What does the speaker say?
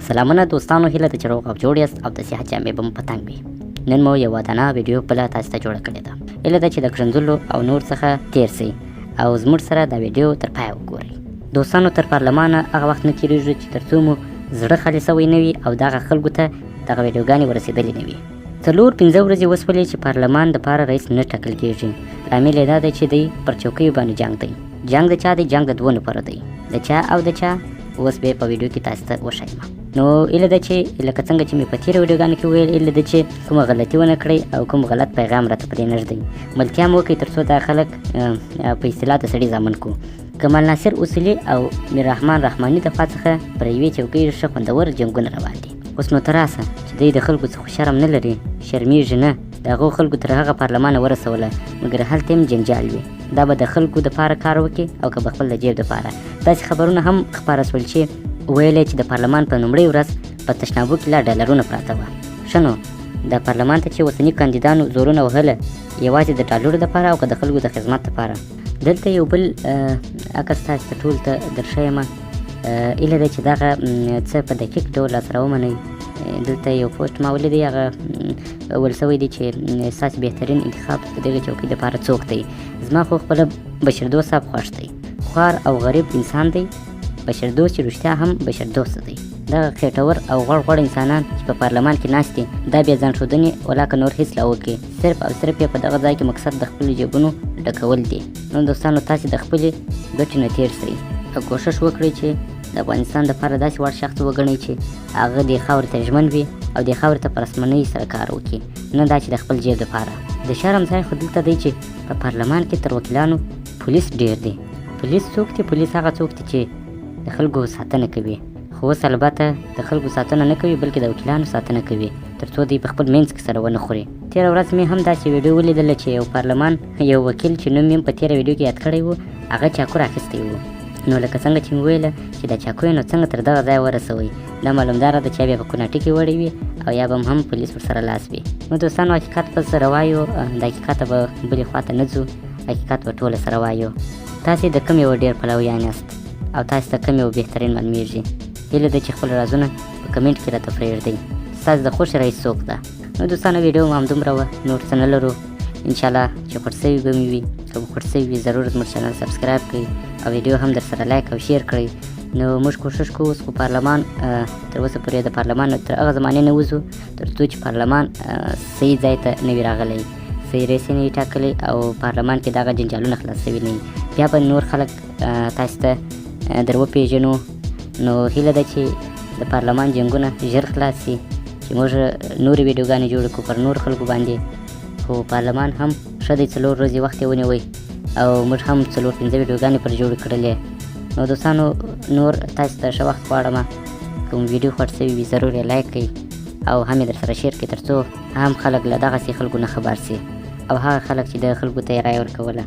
سلامونه دوستانو، هیله ده چې روغ او جوړ یاست او د صحت جامې به مو په تنګ وي. نن مو یوه ودانه ویډیو بله تاسو ته جوړه کړې ده. هیله ده چې د ګرځندلو او نور څخه تیر سئ او زموږ سره دا ویډیو تر پایه وګورئ. دوستانو، تر پارلمانه هغه وخت نه تېرېږي چې تر څو مو زړه خالي سوی نه وي او دغه خلکو ته دغه ویډیوګانې ورسېدلې نه وي. 4-5 ورځې وسولې چې پارلمان دپاره رئیس نه ټاکل کېږي. لامل یې دا دی چې دی پر چوکیو باندې جنګ دی. جنګ د چا دی؟ جنګ د دوو نفرو دی، د چا او د چا. اوس به په ویډیو کې تاسو ته وښیم. نو هیله ده چې لکه څنګه چې مې په تېره ویډیوګانو کې وویل، هیله ده چې کومه غلطي ونه کړئ او کوم غلط پیغام راته پرې نه ږدئ. ملتیا مو وکړئ تر څو دا خلک په اصطلاح د سړي زامن کړو. کمال ناصر اصولي او میر رحمان رحماني دفاع څخه پر یوې چوکۍ ښه خوندور جنګونه روان دي. اوس نو تر راسه چې دی د خلکو څخه شرم نه لري، شرمیږي نه، د هغو خلکو تر هغه پارلمانه ورسوله، مګر هلته هم جنجال وي. دا به د خلکو دپاره کار وکړي او که به خپل د جیب دپاره. داسې خبرونه هم خپاره سول چې ویل چې د پارلمان په لومړۍ ورځ په تشنابو کې لا ډالرونه پراته وه. ښه نو د پارلمان ته چې اوسني کاندیدانو زورونه وهله یوازې د ډالرو دپاره او که د خلکو د خدمت دپاره. دلته یو بل عکس تاسو ته ټولو ته درښیم. هیله ده چې دغه څه په دقیق ډول راسره ومنئ. دلته یو پوسټ ما ولیدی، هغه ویل سوی دی چې ستاسې بهترین انتخاب د دغې چوکۍ دپاره څوک دی؟ زما خو خپله بشردوست صاحب خوښ دی. خوار او غریب انسان دی، بشردوست چې رښتیا هم بشردوسته دی. دغه خېټور او غوړ غوړ انسانان چې په پارلمان کې ناست دي، دا بیا ځان ښودنې ولاکه نور هېڅ لا وکړي، صرف او صرف یې په دغه ځای کې مقصد د خپلو جیبونو ډکول دي. نو دوستانو، تاسې د خپلې ګټې نه تېر سئ او کوښښ وکړئ چې د افغانستان دپاره داسې وړ شخص وګڼئ چې هغه دې خاورې ته ژمن وي او دې خاورې ته په رسمنۍ سره کار وکړي، نه دا چې د خپل جیب دپاره. د شرم ځای خو دلته دی چې په پارلمان کې تر وکیلانو پولیس ډېر دی. پولیس څوک دی؟ پولیس هغه څوک دی چې د خلکو ساتنه کوي. خو اوس البته د خلکو ساتنه نه کوي بلکې د وکیلانو ساتنه کوي، تر څو دوی په خپل منځ کې سره ونه خوري. تېره ورځ مې هم داسې ویډیو ولیدله چې یو پارلمان یو وکیل چې نوم یې په تېره ویډیو کې یاد کړی و، هغه چاقو راخیستی و. نو لکه څنګه چې مې ویله چې دا چاقو یې نو څنګه تر دغه ځایه ورسوئ، دا معلومداره ده چې یا بیا په کوناټي کې وړی وي او یا به هم پولیس ورسره لاس وي. نو دوستانو، حقیقت به سره وایو، د حقیقته به بلې خواته نه ځو، حقیقت به ټوله سره وایو. تاسې د کوم یو ډېر پلویان یاست او تاسې ته کوم یو بهترین معلومیږي؟ هیله ده چې خپل رازونه په کمنټ کې راته پرېږدئ. ستاسې د خوښې رئیس څوک ده؟ نو دوستانو، ویډیو مو همدومره وه، نور څه نه لرو. انشاءالله چې خوښ سوي به مې وي. که مو خوښ سوي وي ضرور زموږ چینل سبسکرایب کړئ او ویډیو هم در سره لایک او شیر کړئ. نو موږ کوښښ کوو اوس خو پارلمان تر اوسه پورې د پارلمان تر هغه زمانې نه وځو تر څو چې پارلمان صحیح ځای ته نه وي راغلی، صحیح رئیس یې نه وي ټاکلی او پارلمان کې دغه جنجالونه خلاص سوي نه وي. بیا به نور خلک تاسو ته در وپېژنو. نو هیله ده چې د پارلمان جنګونه ژر خلاص شي چې موږ نورې ویډیوګانې جوړې کړو پر نور خلکو باندې. خو پارلمان هم ښه دی، 4 ورځې وخت یې ونیوی او موږ هم 4-5 ویډیوګانې پر جوړې کړلې. نو دوستانو، نور تاسو ته ښه وخت غواړم. کوم ویډیو خوښ سوي وي ضرور یې لایک کړئ او هم یې در سره شیر کړئ، تر څو هم خلک له دغسې خلکو نه خبر سي او هغه خلک چې د خلکو ته یې رایه ورکوله